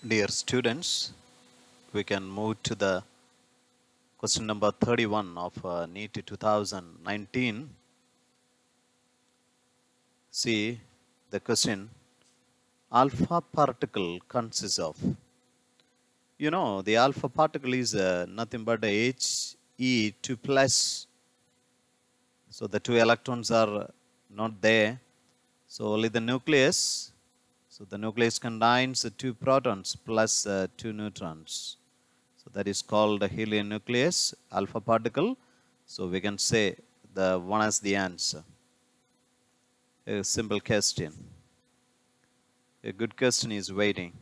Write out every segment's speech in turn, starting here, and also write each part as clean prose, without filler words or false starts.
Dear students, we can move to the question number 31 of Neet 2019. See the question, alpha particle consists of. You know, the alpha particle is nothing but He2 plus. So the two electrons are not there. So only the nucleus. So the nucleus contains two protons plus two neutrons. So that is called a helium nucleus, alpha particle. So we can say the one as the answer. A simple question. A good question is waiting.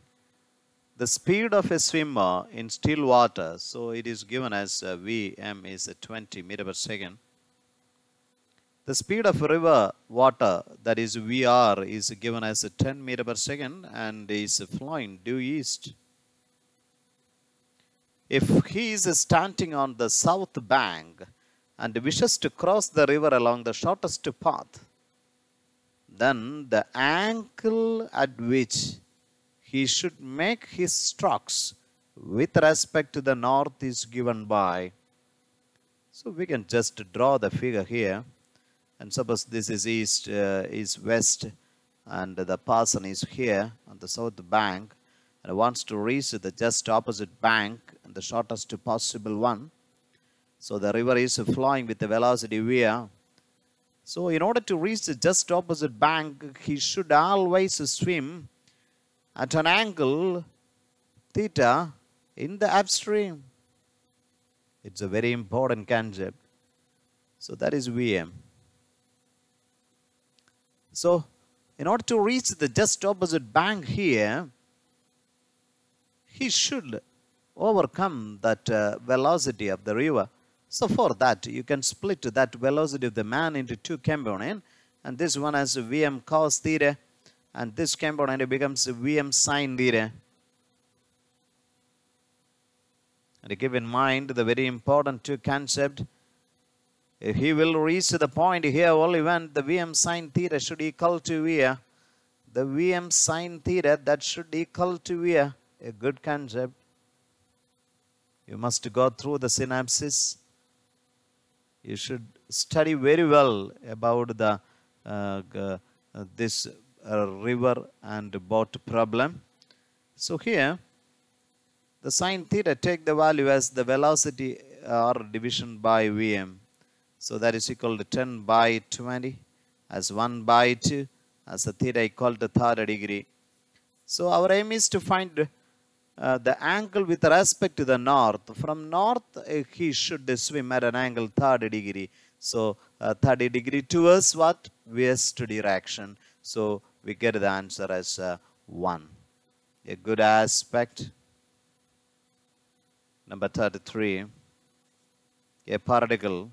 The speed of a swimmer in still water, so it is given as Vm is 20 meter per second. The speed of river water, that is Vr, is given as 10 meter per second and is flowing due east. If he is standing on the south bank and wishes to cross the river along the shortest path, then the angle at which he should make his strokes with respect to the north is given by. So we can just draw the figure here. And suppose this is east, is west, and the person is here on the south bank and wants to reach the just opposite bank and the shortest possible one. So the river is flowing with the velocity v. So in order to reach the just opposite bank, he should always swim at an angle theta in the upstream. It's a very important concept. So that is Vm. So in order to reach the just opposite bank here, he should overcome that velocity of the river. So for that, you can split that velocity of the man into two components. And this one has Vm cos theta. And this component becomes Vm sin theta. And keep in mind the very important two concept. If he will reach the point here only when the Vm sin theta should equal to V. The Vm sin theta that should equal to V. A good concept. You must go through the synapses. You should study very well about the this river and boat problem. So here, the sin theta take the value as the velocity or division by Vm. So that is equal to 10 by 20 as 1 by 2 as the theta equal to 30 degree. So our aim is to find the angle with respect to the north. From north, he should swim at an angle 30 degree. So 30 degree towards what? West direction. So we get the answer as 1. A good aspect. Number 33. A particle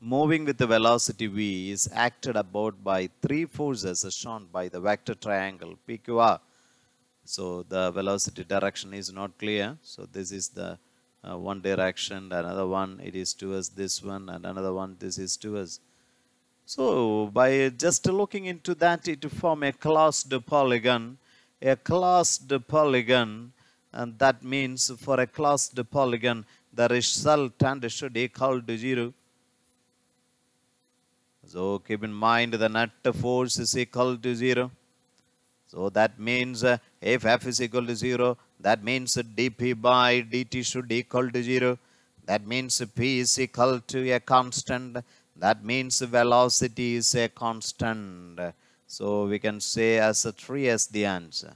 moving with the velocity v is acted about by three forces as shown by the vector triangle PQR. So the velocity direction is not clear. So this is the one direction, another one it is towards this one, and another one this is towards. So by just looking into that, it form a closed polygon. A closed polygon, and that means for a closed polygon, the resultant should equal to 0. So keep in mind the net force is equal to 0. So that means if F is equal to 0, that means dP by dt should equal to 0. That means P is equal to a constant. That means velocity is a constant. So we can say as a 3 as the answer.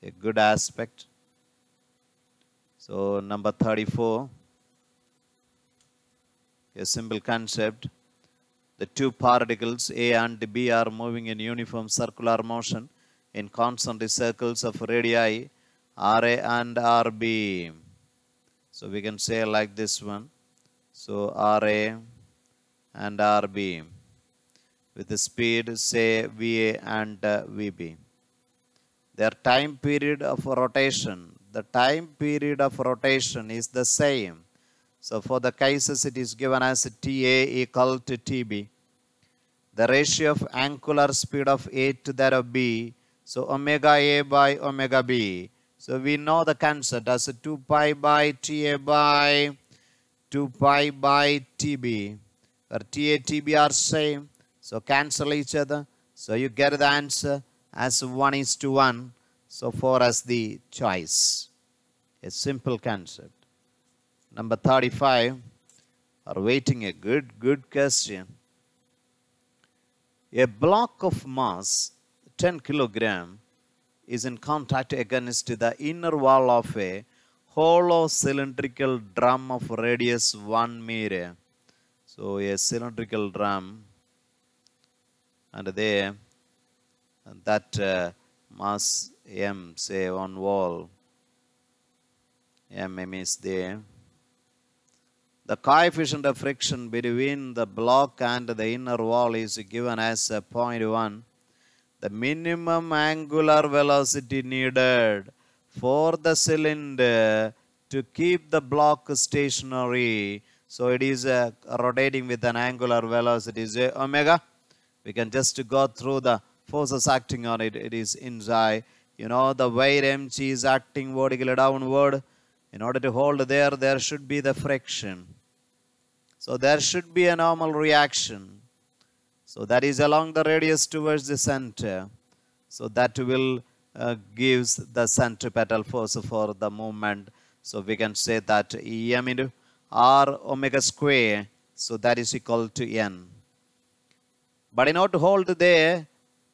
A good aspect. So number 34. A simple concept. The two particles A and B are moving in uniform circular motion in concentric circles of radii RA and RB. So we can say like this one. So RA and RB with the speed say VA and VB. Their time period of rotation. The time period of rotation is the same. So for the cases it is given as TA equal to TB. The ratio of angular speed of A to that of B So omega A by omega B. So we know the concept as 2 pi by TA by 2 pi by TB, where TA, TB are same. So cancel each other. So you get the answer as 1:1. So 4 as the choice. A simple concept. Number 35 are waiting a good question. A block of mass 10 kilogram is in contact against the inner wall of a hollow cylindrical drum of radius 1 meter. So a cylindrical drum, and there that mass M, say on wall, M is there. The coefficient of friction between the block and the inner wall is given as 0.1. The minimum angular velocity needed for the cylinder to keep the block stationary. So it is rotating with an angular velocity is omega. We can just go through the forces acting on it. It is inside. You know, the weight mg is acting vertically downward. In order to hold there should be the friction. So there should be a normal reaction. So that is along the radius towards the center. So that will gives the centripetal force for the movement. So we can say that em into r omega square. So that is equal to n. But in order to hold there,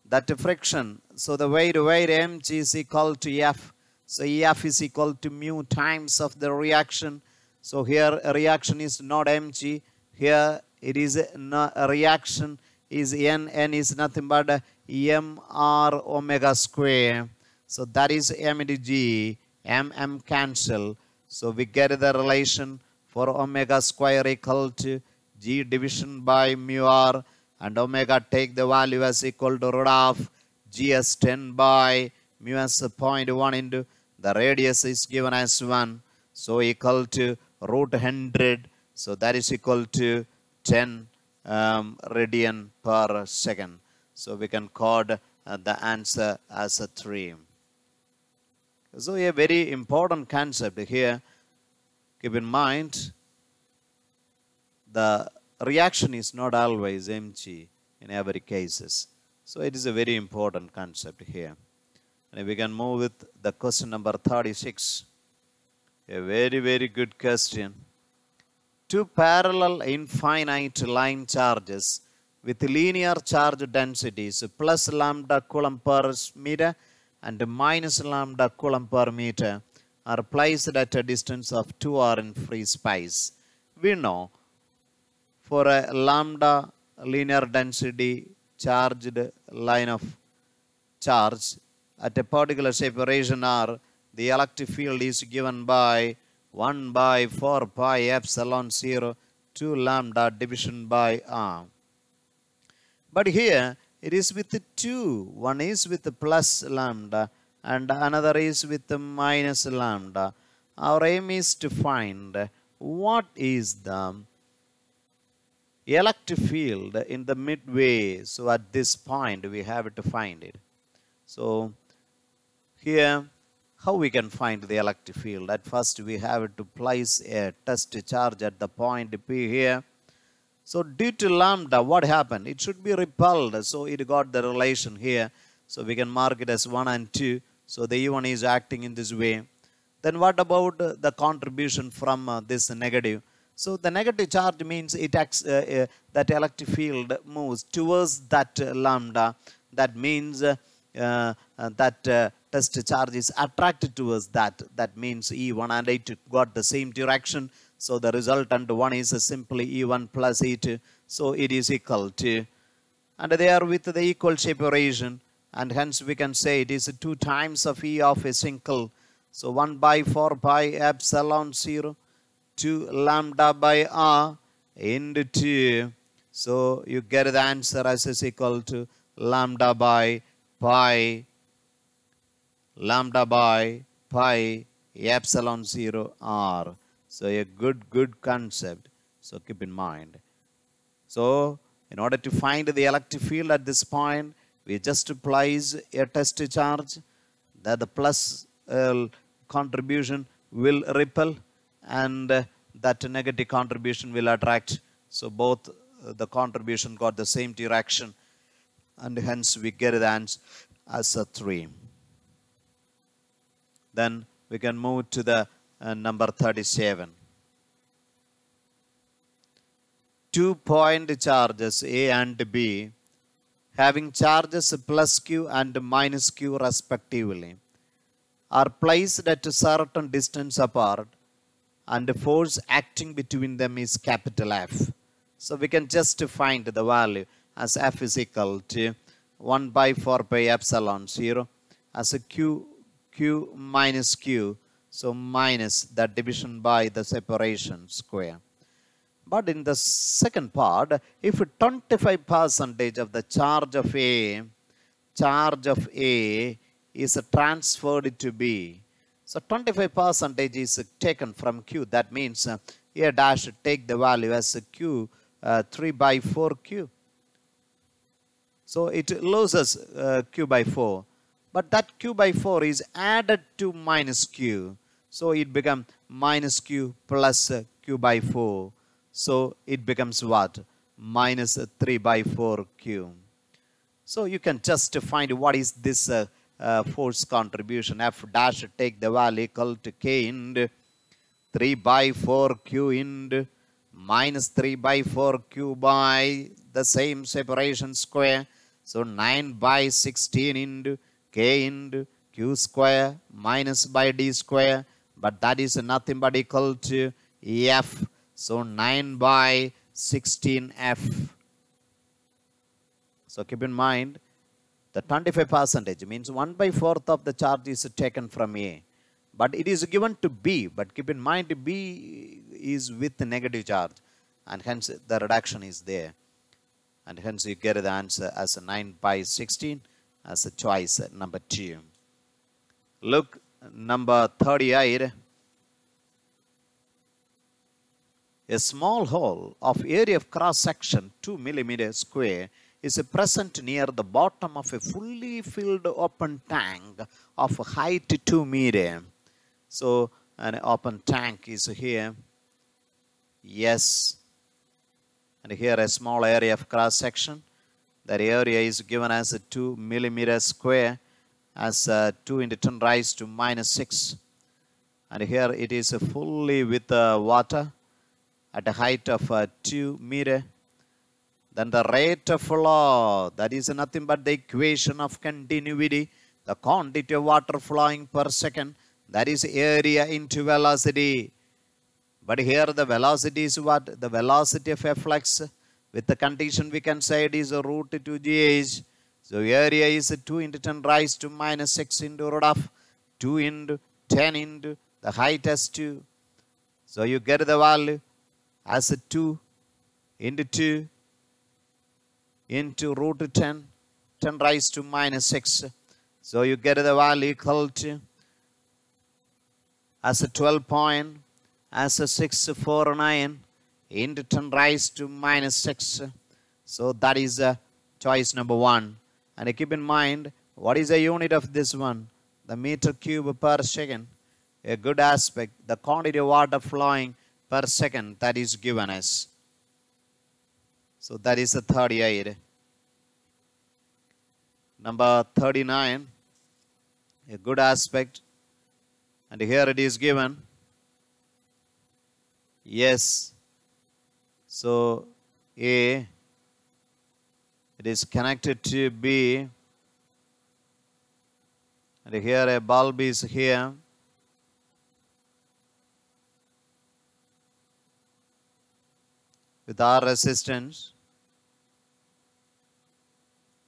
that friction, so the weight mg is equal to F. So F is equal to mu times of the reaction. So here a reaction is not mg. Here it is a reaction is n. N is nothing but mr omega square. So that is m into g. M cancel. So we get the relation for omega square equal to g division by mu r. And omega take the value as equal to root of g as 10 by mu as 0.1 into the radius is given as 1. So equal to root 100. So that is equal to 10 radian per second. So we can code the answer as a 3. So a very important concept here. Keep in mind, the reaction is not always mg in every cases. So it is a very important concept here. And we can move with the question number 36. A very good question. Two parallel infinite line charges with linear charge densities plus lambda coulomb per meter and minus lambda coulomb per meter are placed at a distance of 2r in free space. We know for a lambda linear density charged line of charge at a particular separation r, the electric field is given by 1 by 4 pi epsilon 0 2 lambda division by r. But here it is with the 2. One is with the plus lambda and another is with the minus lambda. Our aim is to find what is the electric field in the midway. So at this point we have to find it. So here, how we can find the electric field? At first we have to place a test charge at the point P here. So due to lambda, what happened? It should be repelled. So it got the relation here. So we can mark it as 1 and 2. So the E1 is acting in this way. Then what about the contribution from this negative? So the negative charge means it acts, that electric field moves towards that lambda. That means that test charge is attracted towards that. That means E1 and E2 got the same direction. So the resultant one is simply E1 plus E2. So it is equal to, and they are with the equal separation. And hence we can say it is 2 times of E of a single. So 1 by 4 pi epsilon 0 2 lambda by r into 2. So you get the answer as is equal to lambda by pi epsilon 0 r. So a good concept. So keep in mind. So in order to find the electric field at this point, We just place a test charge that the plus contribution will repel and that negative contribution will attract. So both the contribution got the same direction and hence we get the answer as a 3. Then we can move to the number 37. 2-point charges A and B having charges plus Q and minus Q respectively are placed at a certain distance apart and the force acting between them is capital F. So we can just find the value as F is equal to 1 by 4 pi epsilon 0 as a Q minus Q. So minus the division by the separation square. But in the second part, if 25% of the charge of A is transferred to B, so 25% is taken from Q. That means A dash take the value as Q 3 by 4 Q. So it loses Q by 4. But that Q by 4 is added to minus Q. So it becomes minus Q plus Q by 4. So it becomes what? Minus 3 by 4 Q. So you can just find what is this force contribution. F dash take the value equal to K into 3 by 4 Q into minus 3 by 4 Q by the same separation square. So 9 by 16 into K into Q square minus by D square. But that is nothing but equal to F. So 9 by 16F. So keep in mind, the 25% means 1 by 4th of the charge is taken from A. But it is given to B. But keep in mind, B is with the negative charge. And hence the reduction is there. And hence you get the answer as 9 by 16 as a choice number 2. Look, number 38. A small hole of area of cross section 2 millimeter square is present near the bottom of a fully filled open tank of height 2 meter. So an open tank is here. Yes. And here a small area of cross section. That area is given as a 2 millimeter square as 2 into 10 raised to minus 6. And here it is fully with water at a height of 2 meter. Then the rate of flow, that is nothing but the equation of continuity. The quantity of water flowing per second, that is area into velocity. But here the velocity is what? The velocity of a flux. With the condition we can say it is a root 2 gh. So area is 2 into 10 raised to minus 6 into root of 2 into 10 into the height as 2. So you get the value as a 2 into 2 into root 10 raised to minus 6. So you get the value equal to as a 12 point as a 649 into 10 raised to minus 6. So that is choice number 1. And keep in mind, what is the unit of this one? The meter cube per second. A good aspect, the quantity of water flowing per second that is given us. So that is the 38. Number 39, a good aspect. And here it is given. Yes. So A, it is connected to B. And here a bulb is here. With R resistance.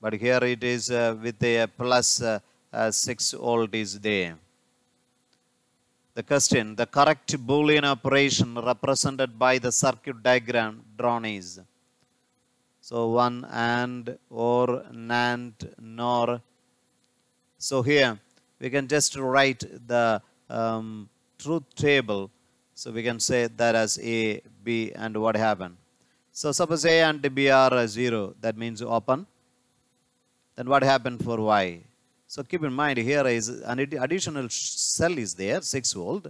But here it is with a plus 6 volt is there. The question, the correct Boolean operation represented by the circuit diagram drawn is. So one and, or, NAND, NOR. So here we can just write the truth table. So we can say that as A, B, and what happened. So suppose A and B are 0, that means open. Then what happened for y? So keep in mind here is an additional cell is there, 6 volt.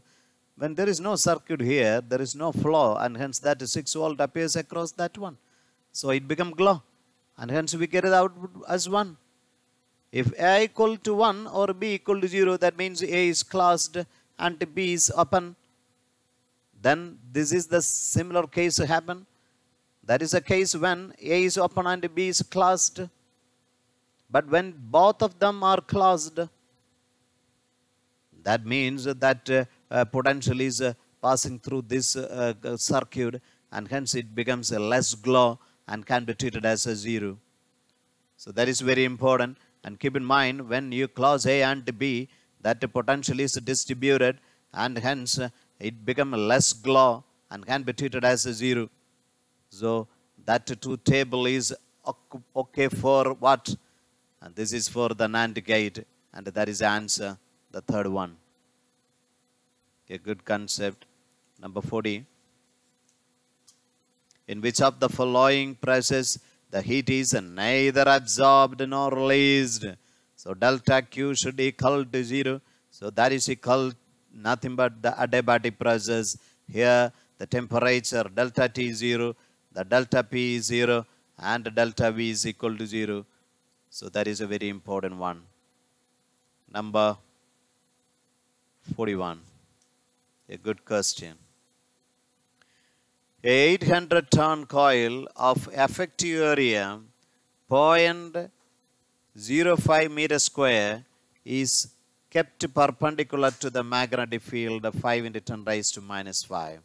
When there is no circuit here, there is no flow, and hence that 6 volt appears across that one. So it becomes glow, and hence we get it out as 1. If A equal to 1 or B equal to 0, that means A is closed and B is open. Then this is the similar case happen. That is a case when A is open and B is closed. But when both of them are closed, that means that potential is passing through this circuit, and hence it becomes a less glow and can be treated as a 0. So that is very important. And keep in mind, when you close A and B, that potential is distributed, and hence it becomes less glow and can be treated as a 0. So that truth table is okay for what? And this is for the NAND gate, and that is the answer, the third one. A good concept. Number 40. In which of the following process the heat is neither absorbed nor released? So delta Q should equal to 0. So that is equal nothing but the adiabatic process. Here the temperature delta T is 0, the delta P is 0, and delta V is equal to 0. So that is a very important one. Number 41. A good question. A 800-ton coil of effective area 0.05 meter square is kept perpendicular to the magnetic field 5 into 10 raised to minus 5.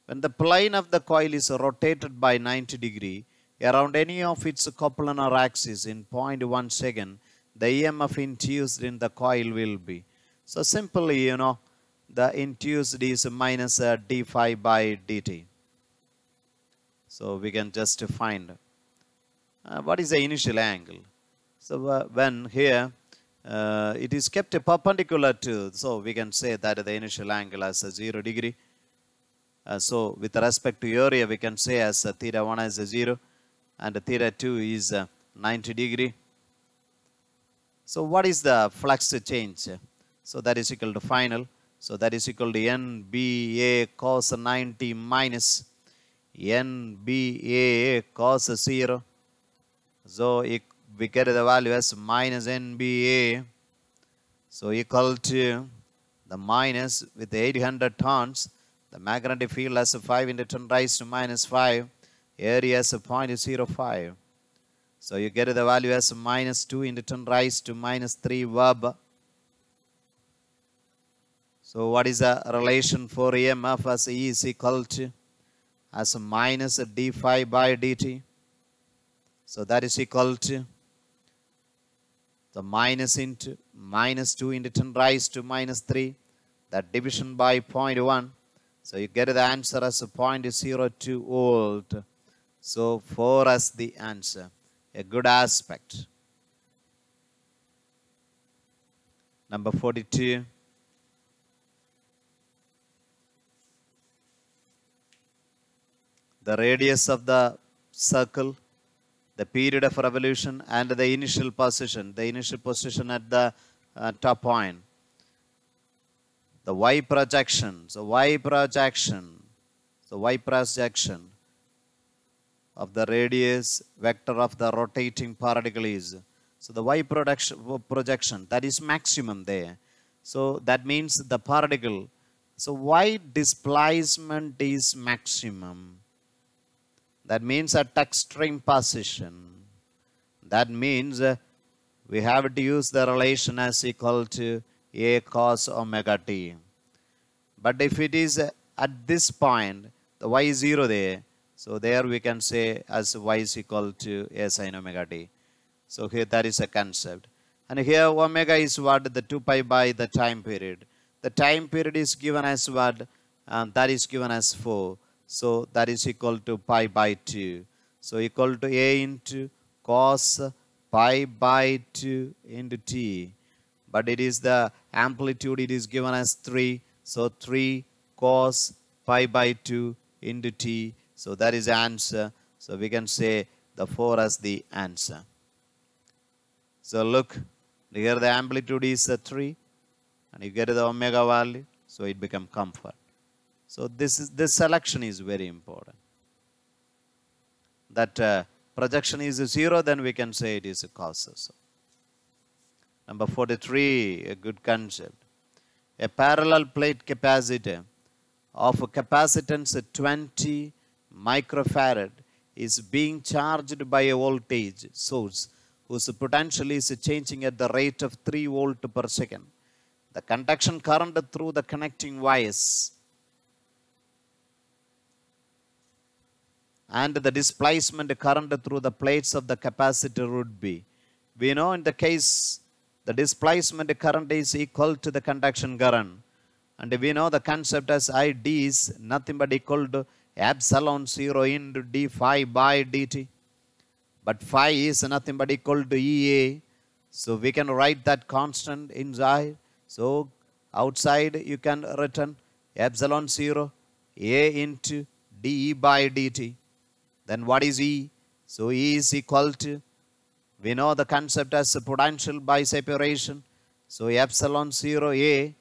When the plane of the coil is rotated by 90 degrees around any of its coplanar axis in 0.1 second, the EMF induced in the coil will be. So simply, the induced is minus d phi by dt. So we can just find what is the initial angle. So when here it is kept perpendicular to, so we can say that the initial angle as a 0 degree. So with respect to area, we can say as theta 1 as a 0 and theta 2 is 90 degree. So what is the flux change? So that is equal to final. So that is equal to NBA cos 90 minus NBA cos 0. So we get the value as minus NBA. So equal to the minus with 800 tons. The magnetic field has 5 into 10 raised to minus 5. Area is 0.05. So you get the value as minus 2 into 10 raised to minus 3 Web. So what is the relation for EMF as E is equal to as minus d phi by dt. So that is equal to the minus into minus 2 into 10 raised to minus 3. That division by 0.1. So you get the answer as 0.02 volt. So 4 as the answer. A good aspect. Number 42. The radius of the circle, the period of revolution, and the initial position at the top point. The y projection, so y projection of the radius vector of the rotating particle is, so the y projection, that is maximum there. So that means the particle, so y displacement is maximum. That means at extreme position. That means we have to use the relation as equal to A cos omega t. But if it is at this point, the y is 0 there. So there we can say as y is equal to A sin omega t. So here that is a concept. And here omega is what? The 2 pi by the time period. The time period is given as what? That is given as 4. So that is equal to pi by 2. So equal to A into cos pi by 2 into t. But it is the amplitude, it is given as 3. So 3 cos pi by 2 into t. So that is the answer. So we can say the 4 as the answer. So look, here the amplitude is 3 and you get the omega value, so it becomes comfort. So this selection is very important. That projection is 0, then we can say it is a causes. Number 43, a good concept. A parallel plate capacitor of a capacitance 20 microfarad is being charged by a voltage source whose potential is changing at the rate of 3 volt per second. The conduction current through the connecting wires and the displacement current through the plates of the capacitor would be. We know in the case the displacement current is equal to the conduction current. And we know the concept as ID is nothing but equal to epsilon 0 into d phi by dt. But phi is nothing but equal to EA. So we can write that constant inside. So outside you can written epsilon 0 A into dE by dt. Then what is E? So E is equal to, we know the concept as potential by separation. So epsilon 0 A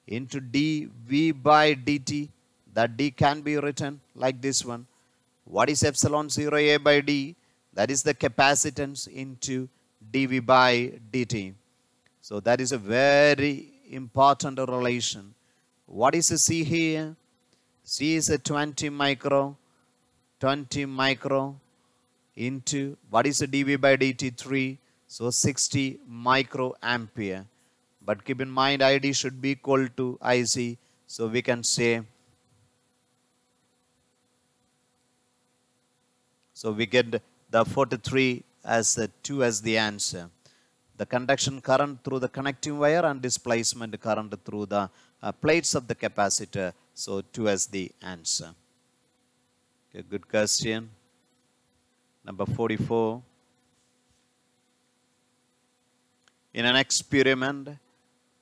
into dV by dt. That D can be written like this one. What is epsilon 0 A by D? That is the capacitance into dV by dt. So that is a very important relation. What is C here? C is a 20 micro into, what is the dV by dt? 3. So 60 microampere. But keep in mind ID should be equal to IC. So we can say, so we get the 43 as 2 as the answer. The conduction current through the connecting wire and displacement current through the plates of the capacitor. So 2 as the answer. Okay, good question. Number 44. In an experiment,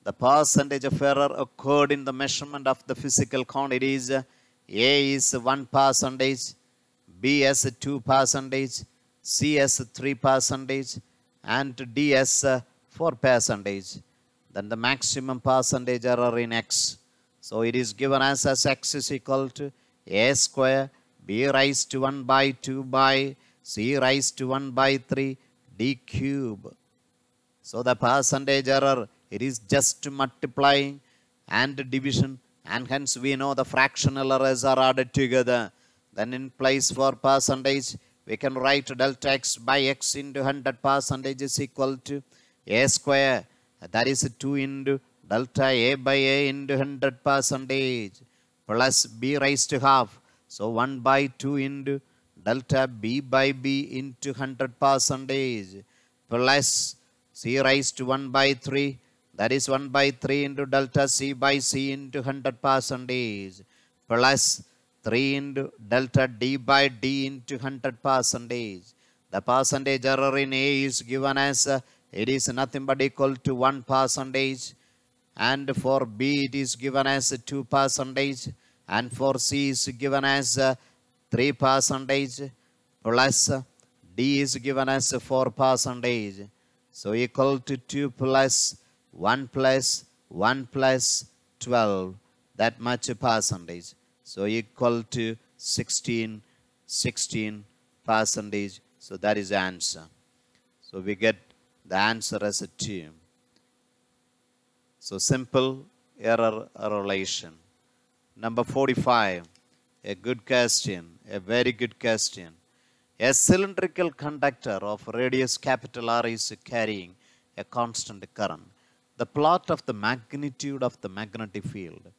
the percentage of error occurred in the measurement of the physical quantities. A is 1%, B as 2%, C as 3%, and D as 4%. Then the maximum percentage error in X. So it is given as X is equal to A square, B raised to 1 by 2 by C raised to 1 by 3 D cube. So the percentage error, it is just multiplying and division, and hence we know the fractional errors are added together. Then in place for percentage, we can write delta X by X into 100% is equal to A square. That is 2 into delta A by A into 100% plus B raised to half. So 1 by 2 into delta B by B into 100% plus C raised to 1 by 3. That is 1 by 3 into delta C by C into 100% plus 3 into delta D by D into 100%. The percentage error in A is given as it is nothing but equal to 1%, and for B it is given as 2%, and for C is given as 3%, plus D is given as 4%. So equal to 2 plus 1 plus 1 plus 12, that much percentage. So equal to 16 percentage. So that is the answer. So we get the answer as a 2. So simple error relation. Number 45, a good question, a very good question. A cylindrical conductor of radius capital R is carrying a constant current. The plot of the magnitude of the magnetic field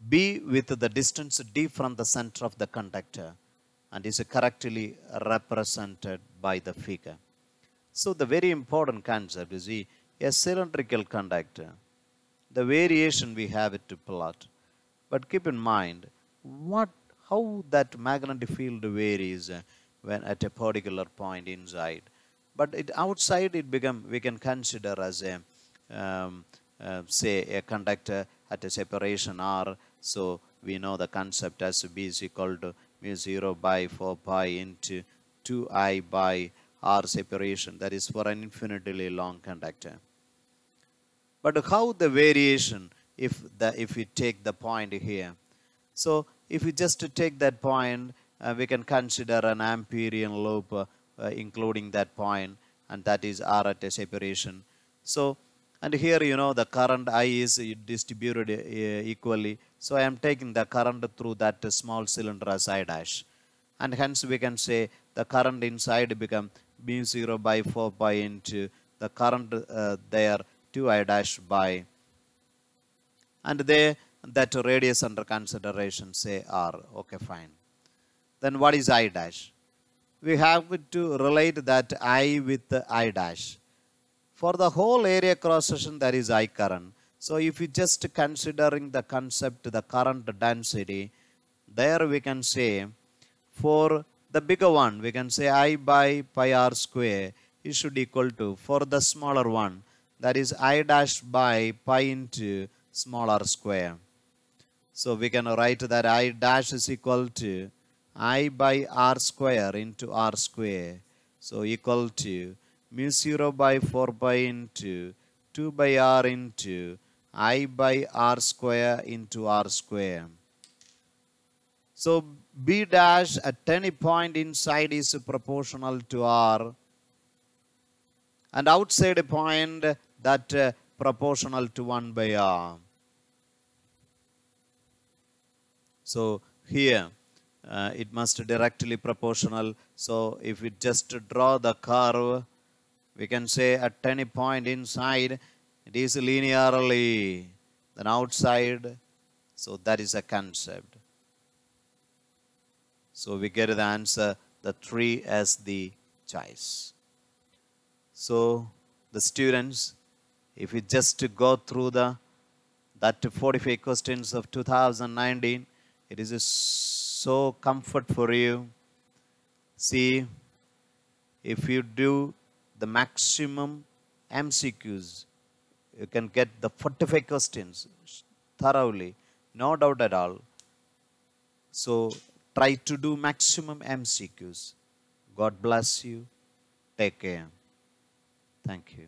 B with the distance D from the center of the conductor and is correctly represented by the figure. So the very important concept is a cylindrical conductor. The variation we have it to plot. But keep in mind how that magnetic field varies when at a particular point inside. But outside we can consider as a say a conductor at a separation R. So we know the concept as B is equal to mu 0 by 4 pi into 2I by R separation, that is for an infinitely long conductor. But how the variation if we take the point here? So if we just take that point, we can consider an Amperian loop including that point, and that is R at a separation. So, and here the current I is distributed equally. So I am taking the current through that small cylinder as I dash. And hence we can say the current inside become mu 0 by 4 pi into the current there 2I dash by, and they that radius under consideration say R. Okay, fine. Then what is I dash? We have to relate that I with I dash. For the whole area cross section there is I current. So if you just considering the concept, the current density, there we can say for the bigger one we can say I by pi r square is should equal to, for the smaller one, that is I dash by pi into small r square. So we can write that I dash is equal to I by r square into r square. So equal to mu 0 by 4 pi into 2 by r into I by r square into r square. So B dash at any point inside is proportional to R, and outside a point that proportional to 1 by R. So here it must directly proportional. So if we just draw the curve, we can say at any point inside it is linearly, then outside. So that is a concept. So we get the answer, the 3 as the choice. So the students, if you just go through that 45 questions of 2019, it is so comfort for you. See, if you do the maximum MCQs, you can get the 45 questions thoroughly, no doubt at all. So try to do maximum MCQs. God bless you. Take care. Thank you.